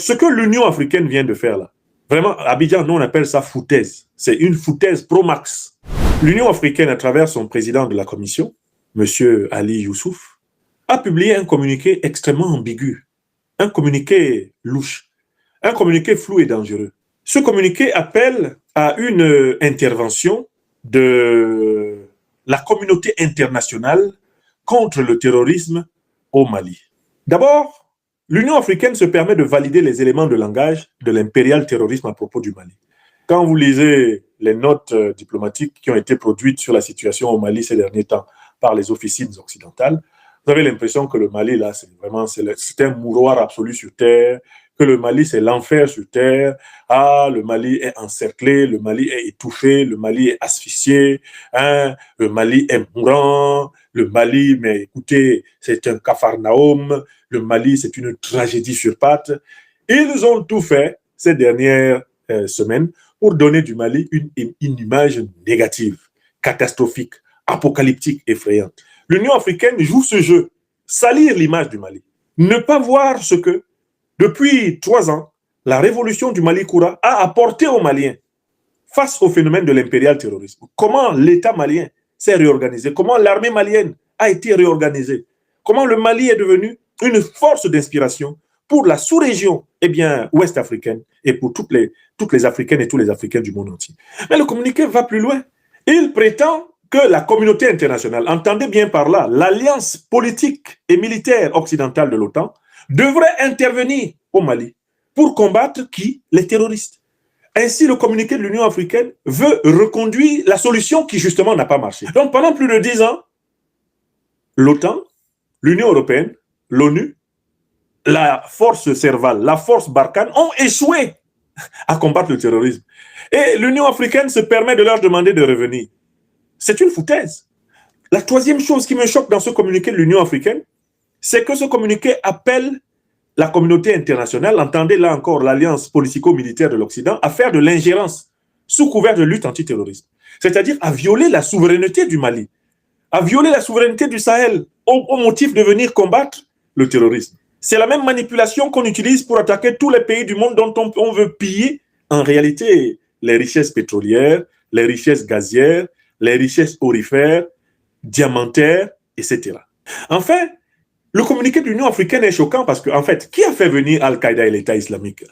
Ce que l'Union africaine vient de faire là, vraiment, à Abidjan, nous on appelle ça foutaise. C'est une foutaise pro-max. L'Union africaine, à travers son président de la commission, M. Ali Youssouf, a publié un communiqué extrêmement ambigu, un communiqué louche, un communiqué flou et dangereux. Ce communiqué appelle à une intervention de la communauté internationale contre le terrorisme au Mali. D'abord, l'Union africaine se permet de valider les éléments de langage de l'impérial terrorisme à propos du Mali. Quand vous lisez les notes diplomatiques qui ont été produites sur la situation au Mali ces derniers temps par les officines occidentales, vous avez l'impression que le Mali, là, c'est un mouroir absolu sur terre, que le Mali, c'est l'enfer sur terre. Ah, le Mali est encerclé, le Mali est étouffé, le Mali est asphyxié, hein, le Mali est mourant, le Mali, mais écoutez, c'est un capharnaüm, le Mali, c'est une tragédie sur pattes. Ils ont tout fait ces dernières semaines pour donner du Mali une image négative, catastrophique, apocalyptique, effrayante. L'Union africaine joue ce jeu, salir l'image du Mali. Ne pas voir ce que, depuis 3 ans, la révolution du Mali Koura a apporté aux Maliens face au phénomène de l'impérial terrorisme. Comment l'État malien s'est réorganisé, comment l'armée malienne a été réorganisée, comment le Mali est devenu une force d'inspiration pour la sous-région ouest africaine et pour toutes les Africaines et tous les Africains du monde entier. Mais le communiqué va plus loin. Il prétend que la communauté internationale, entendez bien par là, l'alliance politique et militaire occidentale de l'OTAN, devrait intervenir au Mali pour combattre qui? Les terroristes. Ainsi, le communiqué de l'Union africaine veut reconduire la solution qui justement n'a pas marché. Donc pendant plus de 10 ans, l'OTAN, l'Union européenne, l'ONU, la force Serval, la force Barkhane ont échoué à combattre le terrorisme. Et l'Union africaine se permet de leur demander de revenir. C'est une foutaise. La troisième chose qui me choque dans ce communiqué de l'Union africaine, c'est que ce communiqué appelle la communauté internationale, entendez là encore l'alliance politico-militaire de l'Occident, à faire de l'ingérence sous couvert de lutte antiterroriste. C'est-à-dire à violer la souveraineté du Mali, à violer la souveraineté du Sahel au motif de venir combattre le terrorisme. C'est la même manipulation qu'on utilise pour attaquer tous les pays du monde dont on veut piller en réalité les richesses pétrolières, les richesses gazières, les richesses aurifères, diamantaires, etc. Enfin, le communiqué de l'Union africaine est choquant parce que, en fait, qui a fait venir Al-Qaïda et l'État islamique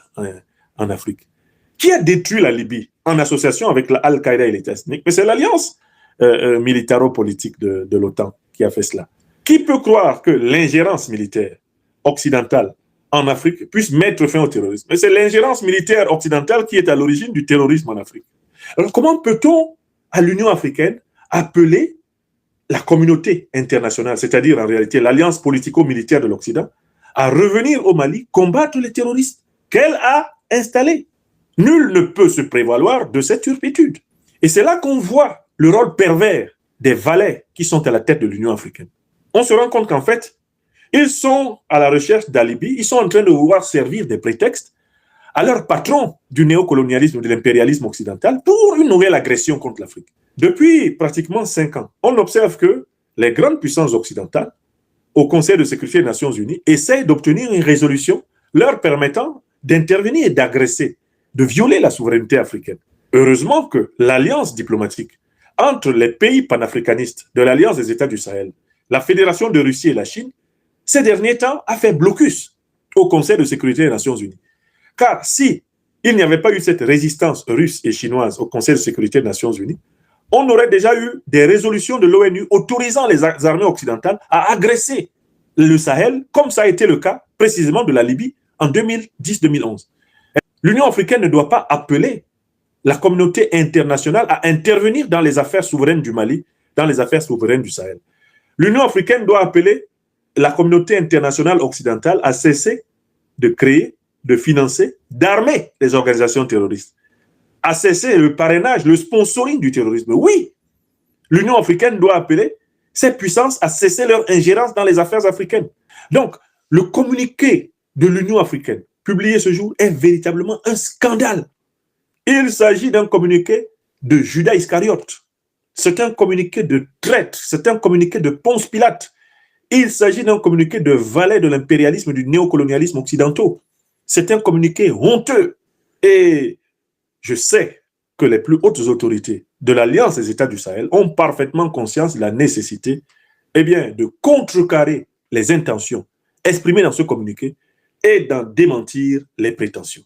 en Afrique? Qui a détruit la Libye en association avec Al-Qaïda et l'État islamique? Mais c'est l'alliance militaro-politique de l'OTAN qui a fait cela. Qui peut croire que l'ingérence militaire occidentale en Afrique puisse mettre fin au terrorisme? Mais c'est l'ingérence militaire occidentale qui est à l'origine du terrorisme en Afrique. Alors comment peut-on, à l'Union africaine, appeler la communauté internationale, c'est-à-dire en réalité l'alliance politico-militaire de l'Occident, à revenir au Mali combattre les terroristes qu'elle a installés? Nul ne peut se prévaloir de cette turpitude. Et c'est là qu'on voit le rôle pervers des valets qui sont à la tête de l'Union africaine. On se rend compte qu'en fait, ils sont à la recherche d'alibis, ils sont en train de vouloir servir des prétextes à leur patron du néocolonialisme, de l'impérialisme occidental pour une nouvelle agression contre l'Afrique. Depuis pratiquement 5 ans, on observe que les grandes puissances occidentales, au Conseil de sécurité des Nations Unies, essayent d'obtenir une résolution leur permettant d'intervenir et d'agresser, de violer la souveraineté africaine. Heureusement que l'alliance diplomatique entre les pays panafricanistes de l'Alliance des États du Sahel, la Fédération de Russie et la Chine, ces derniers temps, a fait blocus au Conseil de sécurité des Nations Unies. Car si il n'y avait pas eu cette résistance russe et chinoise au Conseil de sécurité des Nations Unies, on aurait déjà eu des résolutions de l'ONU autorisant les armées occidentales à agresser le Sahel, comme ça a été le cas précisément de la Libye en 2010-2011. L'Union africaine ne doit pas appeler la communauté internationale à intervenir dans les affaires souveraines du Mali, dans les affaires souveraines du Sahel. L'Union africaine doit appeler la communauté internationale occidentale à cesser de créer, de financer, d'armer les organisations terroristes, à cesser le parrainage, le sponsoring du terrorisme. Oui, l'Union africaine doit appeler ces puissances à cesser leur ingérence dans les affaires africaines. Donc, le communiqué de l'Union africaine publié ce jour est véritablement un scandale. Il s'agit d'un communiqué de Judas Iscariote. C'est un communiqué de traître, c'est un communiqué de Ponce Pilate. Il s'agit d'un communiqué de valet de l'impérialisme, du néocolonialisme occidentaux. C'est un communiqué honteux. Et je sais que les plus hautes autorités de l'Alliance des États du Sahel ont parfaitement conscience de la nécessité de contrecarrer les intentions exprimées dans ce communiqué et d'en démentir les prétentions.